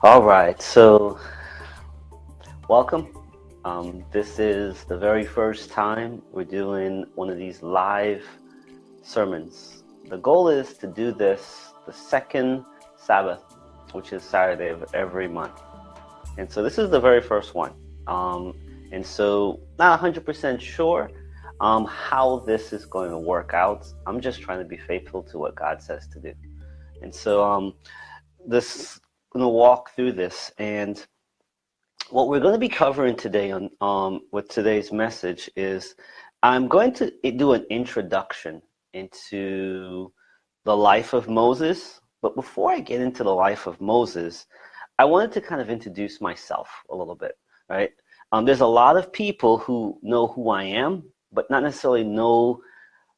All right, so welcome. This is the very first time we're doing one of these live sermons. The goal is to do this the second Sabbath, which is Saturday of every month. And so this is the very first one. And so not 100% sure how this is going to work out. I'm just trying to be faithful to what God says to do. And so this going to walk through this, and what we're going to be covering today on with today's message is I'm going to do an introduction into the life of Moses. But before I get into the life of Moses, I wanted to kind of introduce myself a little bit, right? There's a lot of people who know who I am, but not necessarily know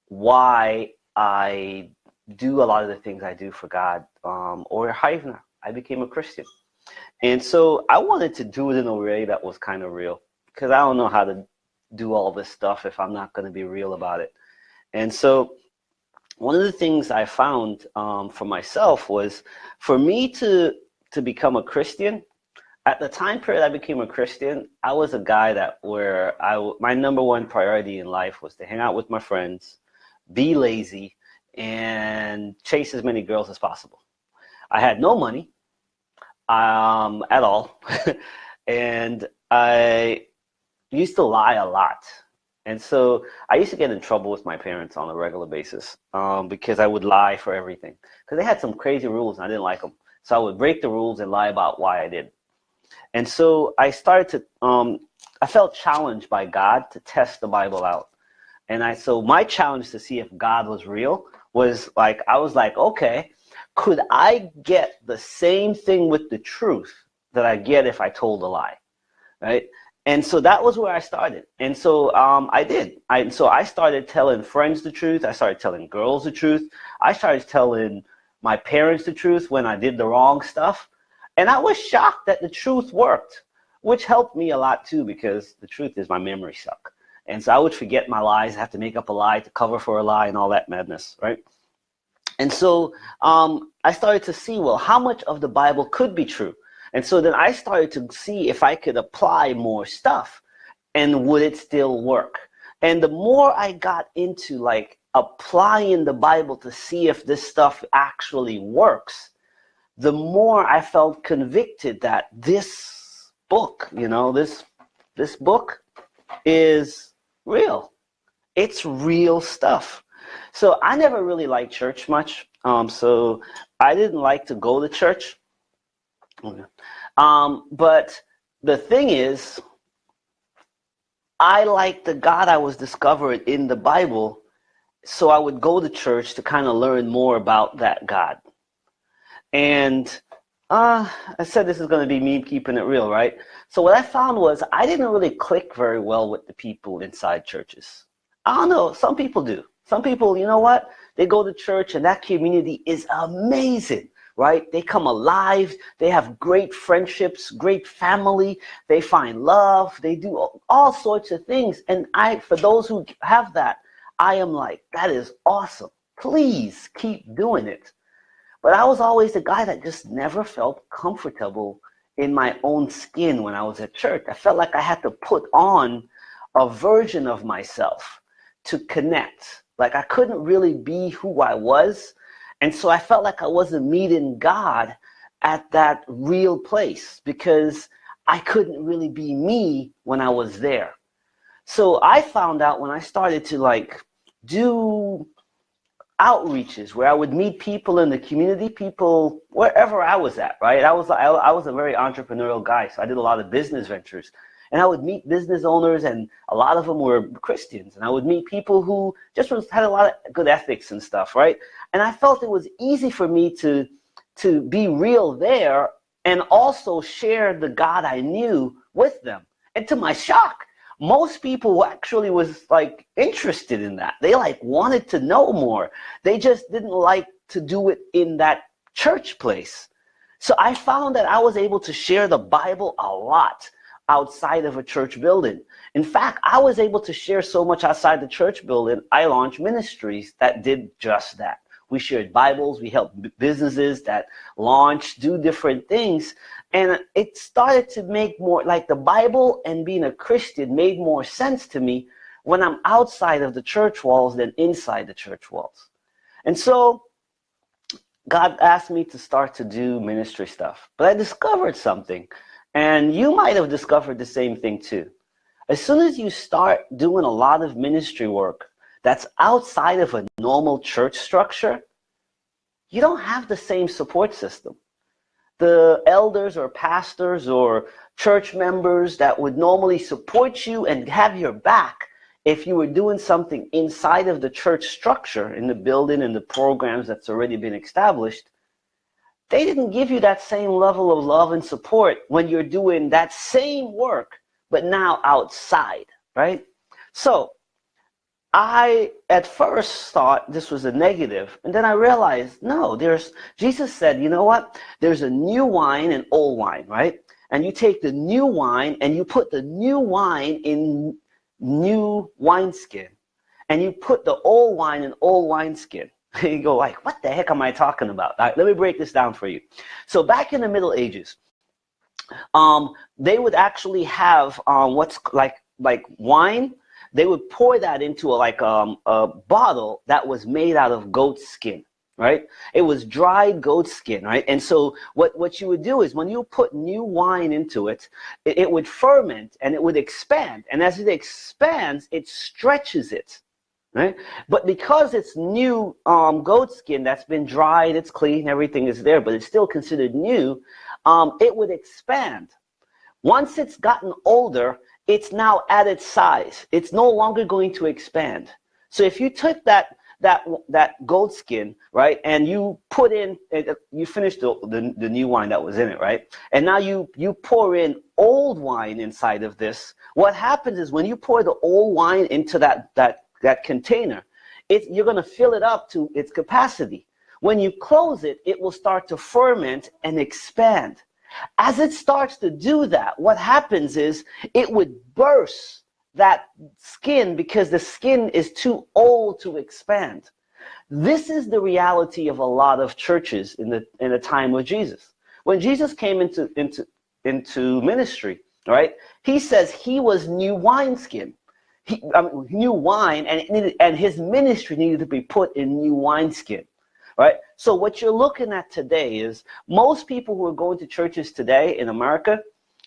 why I do a lot of the things I do for God, or how even I became a Christian. And so I wanted to do it in a way that was kind of real, because I don't know how to do all this stuff if I'm not going to be real about it. And so one of the things I found for myself was, for me to become a Christian, at the time period I became a Christian, I was a guy that my number one priority in life was to hang out with my friends, be lazy, and chase as many girls as possible. I had no money at all, and I used to lie a lot. And so I used to get in trouble with my parents on a regular basis, because I would lie for everything. Because they had some crazy rules and I didn't like them. So I would break the rules and lie about why I did. And so I started to, I felt challenged by God to test the Bible out. So my challenge to see if God was real was like, I was like, okay, could I get the same thing with the truth that I get if I told a lie, right? And so that was where I started. And so I did. So I started telling friends the truth. I started telling girls the truth. I started telling my parents the truth when I did the wrong stuff. And I was shocked that the truth worked, which helped me a lot too, because the truth is my memory suck. And so I would forget my lies, have to make up a lie to cover for a lie and all that madness, right? And so I started to see, well, how much of the Bible could be true? And so then I started to see if I could apply more stuff, and would it still work? And the more I got into like applying the Bible to see if this stuff actually works, the more I felt convicted that this book, this book is real. It's real stuff. So I never really liked church much. So I didn't like to go to church. But the thing is, I liked the God I was discovering in the Bible. So I would go to church to kind of learn more about that God. And I said this is going to be me keeping it real, right? So what I found was I didn't really click very well with the people inside churches. I don't know, some people do. Some people, you know what? They go to church and that community is amazing, right? They come alive. They have great friendships, great family. They find love. They do all sorts of things. And for those who have that, I am like, that is awesome. Please keep doing it. But I was always the guy that just never felt comfortable in my own skin when I was at church. I felt like I had to put on a version of myself to connect. Like I couldn't really be who I was. And so I felt like I wasn't meeting God at that real place, because I couldn't really be me when I was there. So I found out when I started to like do outreaches where I would meet people in the community, people wherever I was at, right? I was a very entrepreneurial guy, so I did a lot of business ventures. And I would meet business owners, and a lot of them were Christians. And I would meet people who just had a lot of good ethics and stuff, right? And I felt it was easy for me to be real there and also share the God I knew with them. And to my shock, most people actually was like interested in that. They like wanted to know more. They just didn't like to do it in that church place. So I found that I was able to share the Bible a lot outside of a church building. In fact, I was able to share so much outside the church building, I launched ministries that did just that, We shared Bibles. We helped businesses that launch, do different things. And it started to make more, like the Bible and being a Christian made more sense to me when I'm outside of the church walls than inside the church walls. And so God asked me to start to do ministry stuff. But I discovered something. And you might have discovered the same thing too. As soon as you start doing a lot of ministry work that's outside of a normal church structure, you don't have the same support system. The elders or pastors or church members that would normally support you and have your back if you were doing something inside of the church structure, in the building and the programs that's already been established, they didn't give you that same level of love and support when you're doing that same work, but now outside, right? So I at first thought this was a negative, and then I realized, no, Jesus said, you know what? There's a new wine and old wine, right? And you take the new wine and you put the new wine in new wineskin, and you put the old wine in old wineskin. You go like, what the heck am I talking about? All right, let me break this down for you. So back in the Middle Ages, they would actually have what's like wine. They would pour that into a bottle that was made out of goat skin, right? It was dried goat skin, right? And so what you would do is when you put new wine into it, it would ferment and it would expand. And as it expands, it stretches it, right? But because it's new goat skin that's been dried, it's clean, everything is there, but it's still considered new, it would expand. Once it's gotten older, it's now at its size. It's no longer going to expand. So if you took that goat skin, right, and you put in, you finished the new wine that was in it, right, and now you pour in old wine inside of this, what happens is when you pour the old wine into that container, you're going to fill it up to its capacity. When you close it, it will start to ferment and expand. As it starts to do that, what happens is it would burst that skin because the skin is too old to expand. This is the reality of a lot of churches in the time of Jesus. When Jesus came into ministry, right? He says he was new wineskin. New wine, and his ministry needed to be put in new wineskin. Right? So what you're looking at today is most people who are going to churches today in America,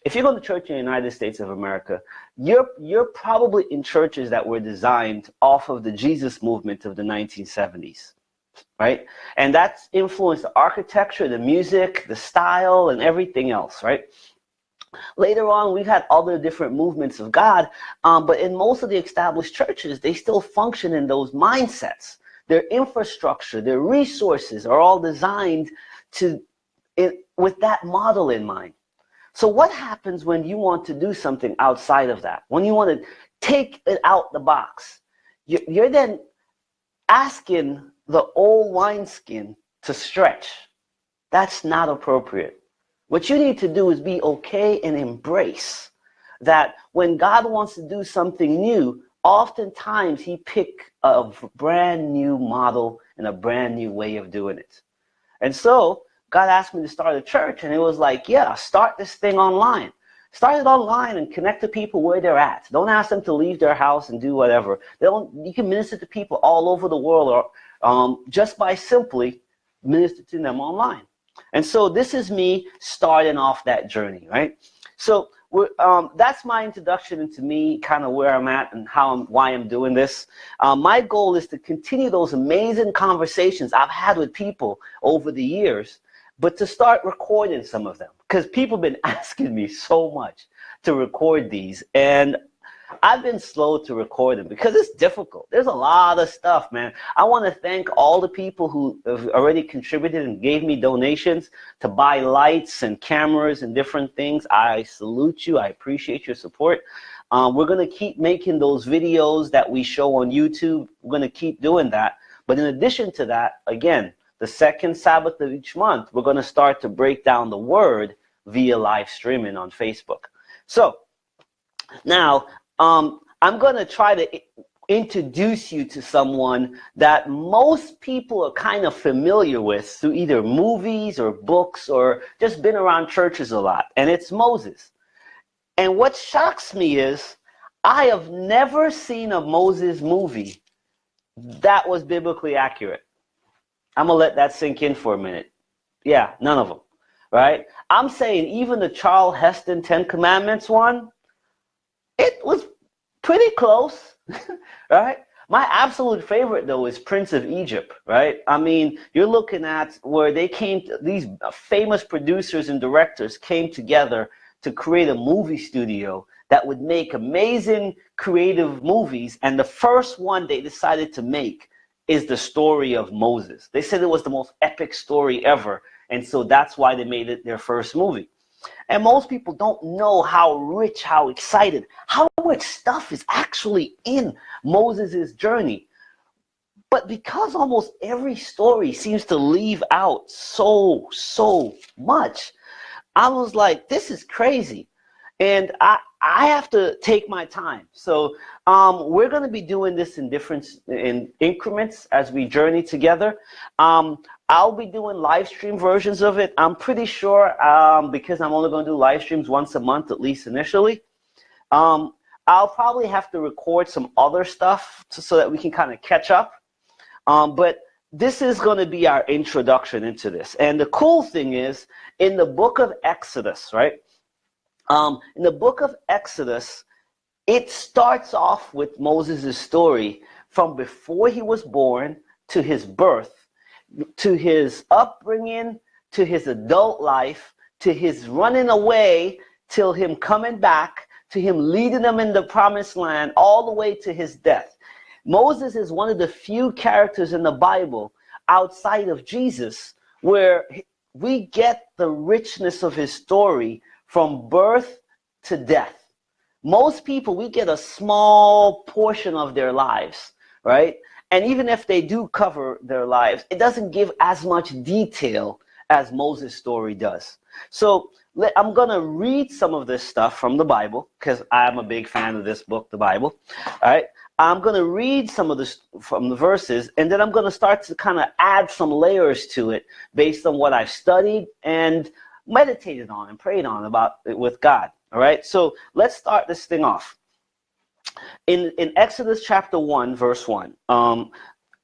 if you're going to church in the United States of America, you're probably in churches that were designed off of the Jesus movement of the 1970s, right? And that's influenced the architecture, the music, the style, and everything else, right? Later on, we've had other different movements of God, but in most of the established churches, they still function in those mindsets. Their infrastructure, their resources are all designed with that model in mind. So what happens when you want to do something outside of that? When you want to take it out the box, you're then asking the old wineskin to stretch. That's not appropriate. What you need to do is be okay and embrace that when God wants to do something new, oftentimes he pick a brand new model and a brand new way of doing it. And so God asked me to start a church, and it was like, yeah, start this thing online. Start it online and connect to people where they're at. Don't ask them to leave their house and do whatever. You can minister to people all over the world, or just by simply ministering to them online. And so this is me starting off that journey, right? So that's my introduction into me, kind of where I'm at and why I'm doing this. My goal is to continue those amazing conversations I've had with people over the years, but to start recording some of them, because people have been asking me so much to record these, and I've been slow to record them because it's difficult. There's a lot of stuff, man. I want to thank all the people who have already contributed and gave me donations to buy lights and cameras and different things. I salute you. I appreciate your support. We're going to keep making those videos that we show on YouTube. We're going to keep doing that. But in addition to that, again, the second Sabbath of each month, we're going to start to break down the word via live streaming on Facebook. So now, I'm going to try to introduce you to someone that most people are kind of familiar with through either movies or books or just been around churches a lot, and it's Moses. And what shocks me is I have never seen a Moses movie that was biblically accurate. I'm going to let that sink in for a minute. Yeah, none of them, right? I'm saying even the Charles Heston Ten Commandments one, it was pretty close, right? My absolute favorite, though, is Prince of Egypt, right? I mean, you're looking at where they came, these famous producers and directors came together to create a movie studio that would make amazing creative movies. And the first one they decided to make is the story of Moses. They said it was the most epic story ever. And so that's why they made it their first movie. And most people don't know how rich, how excited, how much stuff is actually in Moses' journey. But because almost every story seems to leave out so much, I was like, this is crazy. And I have to take my time. So we're going to be doing this in increments as we journey together. I'll be doing live stream versions of it. I'm pretty sure because I'm only going to do live streams once a month, at least initially. I'll probably have to record some other stuff so that we can kind of catch up. But this is going to be our introduction into this. And the cool thing is, in the book of Exodus, right? In the book of Exodus, it starts off with Moses' story from before he was born to his birth, to his upbringing, to his adult life, to his running away, till him coming back, to him leading them in the promised land, all the way to his death. Moses is one of the few characters in the Bible outside of Jesus where we get the richness of his story from birth to death. Most people, we get a small portion of their lives, right? And even if they do cover their lives, it doesn't give as much detail as Moses' story does. So I'm going to read some of this stuff from the Bible because I'm a big fan of this book, the Bible. All right. I'm going to read some of this from the verses, and then I'm going to start to kind of add some layers to it based on what I've studied and meditated on and prayed on about it with God. All right. So let's start this thing off. In Exodus chapter 1, verse 1,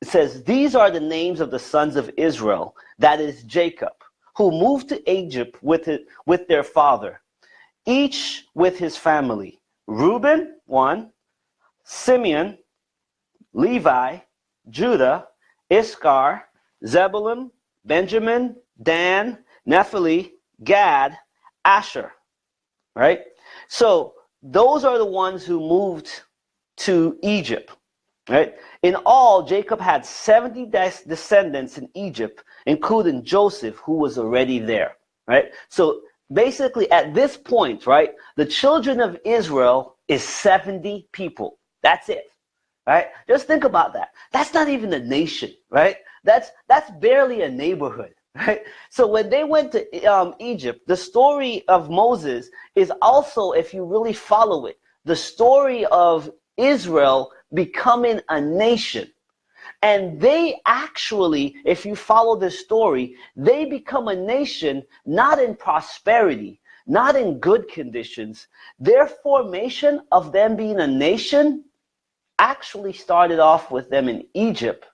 it says, "These are the names of the sons of Israel, that is Jacob, who moved to Egypt with their father, each with his family. Reuben, 1, Simeon, Levi, Judah, Issachar, Zebulun, Benjamin, Dan, Naphtali, Gad, Asher." Right? So those are the ones who moved to Egypt. Right? In all, Jacob had 70 descendants in Egypt, including Joseph, who was already there. Right? So basically at this point, right, the children of Israel is 70 people. That's it. Right? Just think about that. That's not even a nation, right? That's barely a neighborhood. Right? So when they went to Egypt, the story of Moses is also, if you really follow it, the story of Israel becoming a nation. And they actually, if you follow this story, they become a nation not in prosperity, not in good conditions. Their formation of them being a nation actually started off with them in Egypt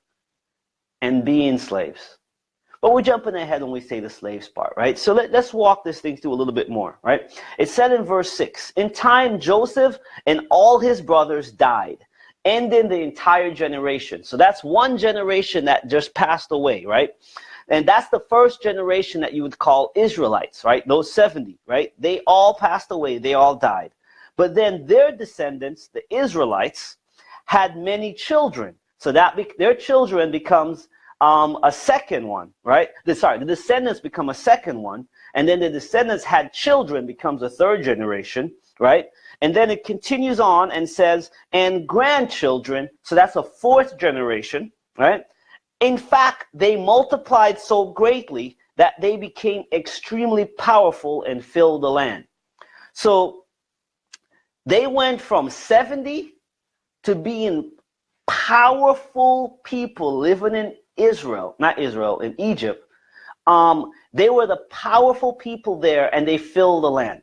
and being slaves. But we're jumping ahead when we say the slaves part, right? So let's walk this thing through a little bit more, right? It said in verse 6, "In time Joseph and all his brothers died, ending the entire generation." So that's one generation that just passed away, right? And that's the first generation that you would call Israelites, right? Those 70, right? They all passed away. They all died. But then their descendants, the Israelites, had many children. So that their children becomes a second one, right? The descendants become a second one, and then the descendants had children becomes a third generation, right? And then it continues on and says, and grandchildren, so that's a fourth generation, right? In fact, they multiplied so greatly that they became extremely powerful and filled the land. So they went from 70 to being powerful people living in in Egypt. They were the powerful people there, and they filled the land.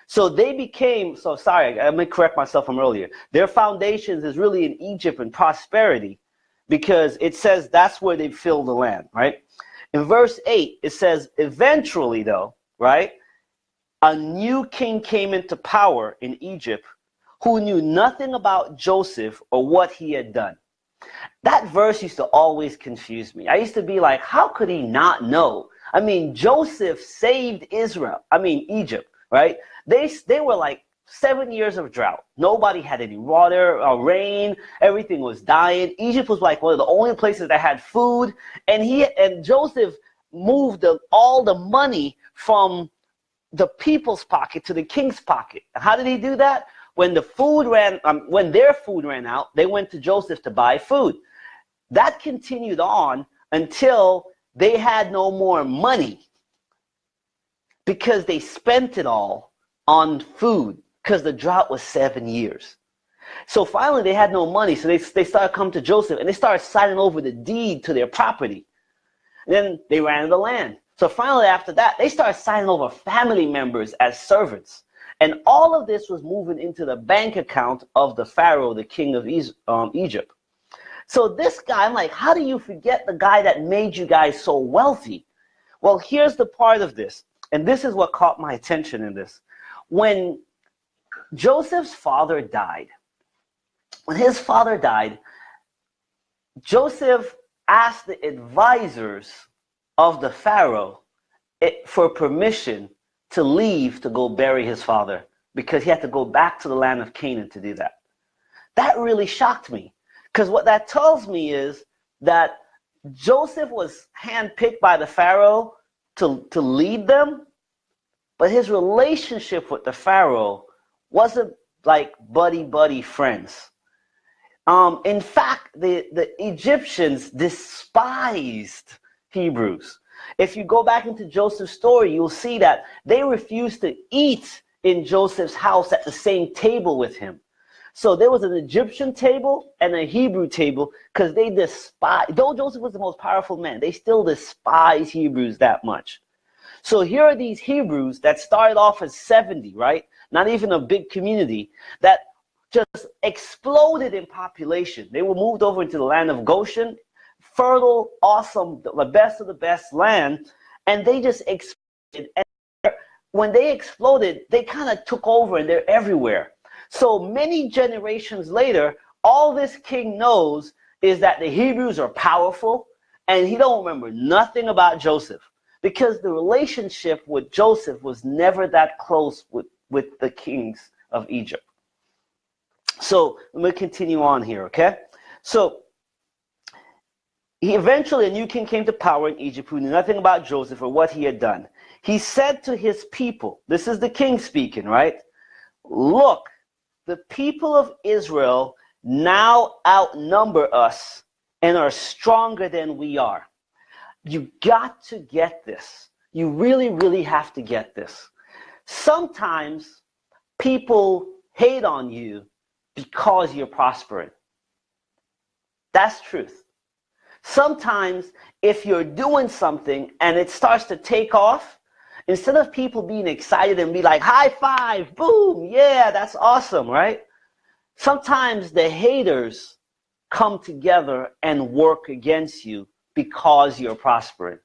So they became, so sorry, let me correct myself from earlier. Their foundations is really in Egypt and prosperity, because it says that's where they filled the land, right? In verse 8, it says, eventually though, right, a new king came into power in Egypt who knew nothing about Joseph or what he had done. That verse used to always confuse me. I used to be like, how could he not know? I mean, Joseph saved Egypt, right? They were like 7 years of drought. Nobody had any water or rain. Everything was dying. Egypt was like one of the only places that had food. And Joseph moved all the money from the people's pocket to the king's pocket. How did he do that? When their food ran out, they went to Joseph to buy food. That continued on until they had no more money, because they spent it all on food, because the drought was 7 years. So finally they had no money, so they started coming to Joseph, and they started signing over the deed to their property. And then they ran out of the land. So finally after that, they started signing over family members as servants. And all of this was moving into the bank account of the Pharaoh, the king of Egypt. So this guy, I'm like, how do you forget the guy that made you guys so wealthy? Well, here's the part of this, and this is what caught my attention in this. When Joseph's father died, Joseph asked the advisors of the Pharaoh for permission to leave to go bury his father, because he had to go back to the land of Canaan to do that. That really shocked me, because what that tells me is that Joseph was handpicked by the Pharaoh to lead them, but his relationship with the Pharaoh wasn't like buddy friends. In fact, the Egyptians despised Hebrews. If you go back into Joseph's story, you'll see that they refused to eat in Joseph's house at the same table with him. So there was an Egyptian table and a Hebrew table, because they despised, though Joseph was the most powerful man, they still despise Hebrews that much. So here are these Hebrews that started off as 70, right? Not even a big community, that just exploded in population. They were moved over into the land of Goshen, fertile, awesome, the best of the best land, and they just exploded. And when they exploded, they kind of took over, and they're everywhere. So many generations later, all this king knows is that the Hebrews are powerful, and he don't remember nothing about Joseph, because the relationship with Joseph was never that close with the kings of Egypt. So let me continue on here, okay? So eventually a new king came to power in Egypt who knew nothing about Joseph or what he had done. He said to his people, this is the king speaking, right? Look, the people of Israel now outnumber us and are stronger than we are. You got to get this. You really, really have to get this. Sometimes people hate on you because you're prospering. That's truth. Sometimes if you're doing something and it starts to take off, instead of people being excited and be like, high five, boom, yeah, that's awesome, right? Sometimes the haters come together and work against you because you're prospering.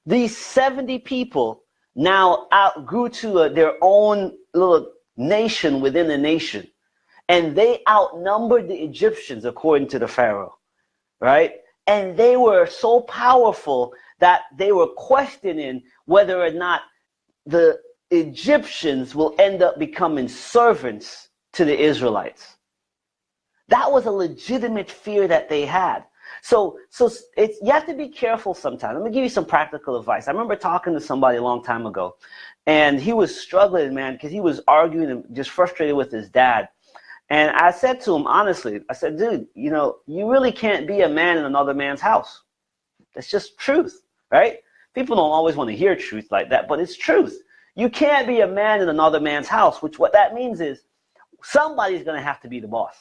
These 70 people now outgrew to their own little nation within a nation. And they outnumbered the Egyptians, according to the Pharaoh, right? And they were so powerful that they were questioning whether or not the Egyptians will end up becoming servants to the Israelites. That was a legitimate fear that they had. So you have to be careful sometimes. Let me give you some practical advice. I remember talking to somebody a long time ago, and he was struggling, man, because he was arguing and just frustrated with his dad. And I said to him, honestly, I said, dude, you know, you really can't be a man in another man's house. That's just truth, right? People don't always want to hear truth like that, but it's truth. You can't be a man in another man's house, which what that means is somebody's going to have to be the boss.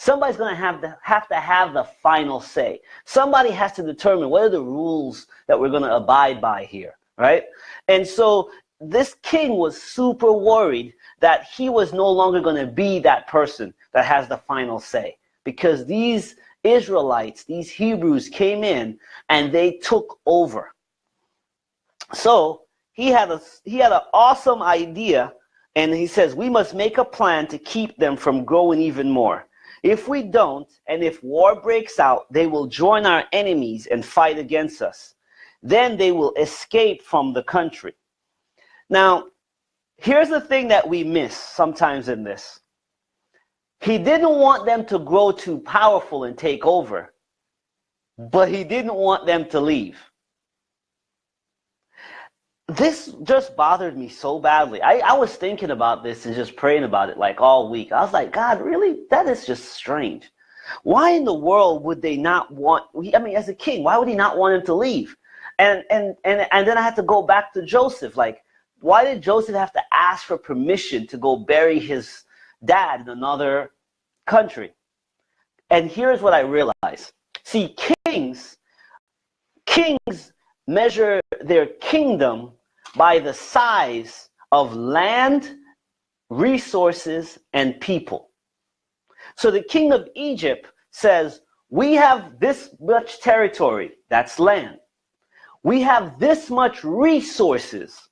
Somebody's going to have the final say. Somebody has to determine what are the rules that we're going to abide by here, right? And so this king was super worried that he was no longer going to be that person that has the final say, because these Israelites, these Hebrews came in and they took over. So he had an awesome idea, and he says, we must make a plan to keep them from growing even more. If we don't, and if war breaks out, they will join our enemies and fight against us. Then they will escape from the country. Now, here's the thing that we miss sometimes in this. He didn't want them to grow too powerful and take over, but he didn't want them to leave. This just bothered me so badly. I was thinking about this and just praying about it like all week. I was like, God, really? That is just strange. Why in the world would they not want, I mean, as a king, why would he not want him to leave? And then I had to go back to Joseph. Like, why did Joseph have to ask for permission to go bury his dad in another country? And here's what I realized. See, kings measure their kingdom by the size of land, resources, and people. So the king of Egypt says, we have this much territory, that's land. We have this much resources,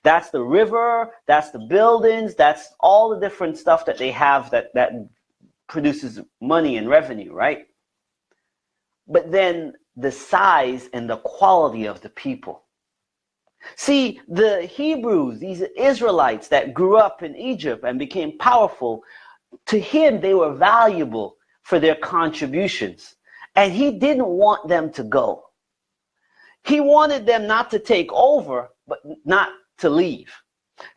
that's the river, that's the buildings, that's all the different stuff that they have that produces money and revenue, right? But then the size and the quality of the people. See, the Hebrews, these Israelites that grew up in Egypt and became powerful, to him they were valuable for their contributions. And he didn't want them to go. He wanted them not to take over, but not to leave.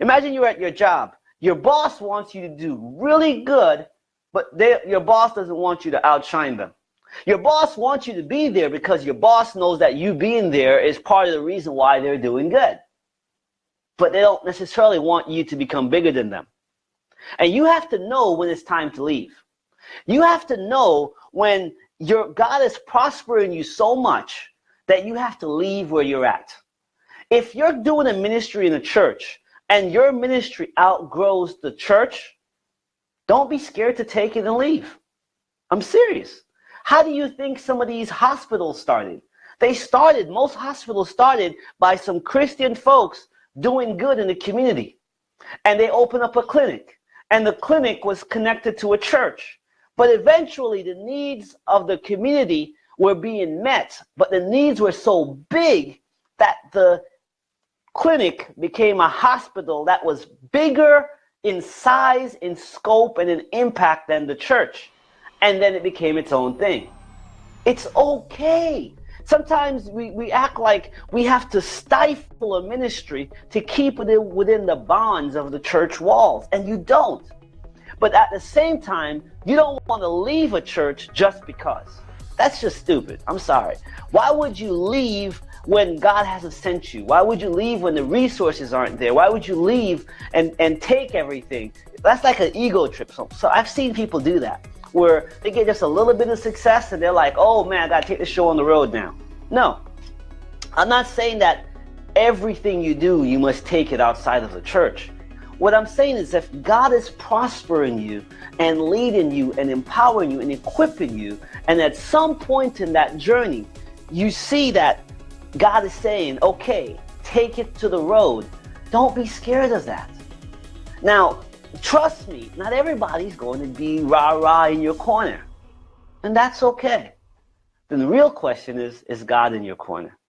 Imagine you're at your job. Your boss wants you to do really good, but your boss doesn't want you to outshine them. Your boss wants you to be there because your boss knows that you being there is part of the reason why they're doing good. But they don't necessarily want you to become bigger than them. And you have to know when it's time to leave. You have to know when your God is prospering you so much that you have to leave where you're at. If you're doing a ministry in a church and your ministry outgrows the church, don't be scared to take it and leave. I'm serious. How do you think some of these hospitals started? Most hospitals started by some Christian folks doing good in the community. And they opened up a clinic. And the clinic was connected to a church. But eventually the needs of the community were being met. But the needs were so big that the clinic became a hospital that was bigger in size, in scope, and in impact than the church. And then it became its own thing. It's okay. Sometimes we act like we have to stifle a ministry to keep it within the bonds of the church walls, and you don't. But at the same time, you don't want to leave a church just because. That's just stupid. I'm sorry. Why would you leave when God hasn't sent you? Why would you leave when the resources aren't there? Why would you leave and take everything? That's like an ego trip. So I've seen people do that, where they get just a little bit of success and they're like, oh man, I gotta take the show on the road now. No, I'm not saying that everything you do, you must take it outside of the church. What I'm saying is if God is prospering you and leading you and empowering you and equipping you, and at some point in that journey, you see that God is saying, okay, take it to the road. Don't be scared of that. Now, trust me, not everybody's going to be rah-rah in your corner. And that's okay. Then the real question is God in your corner?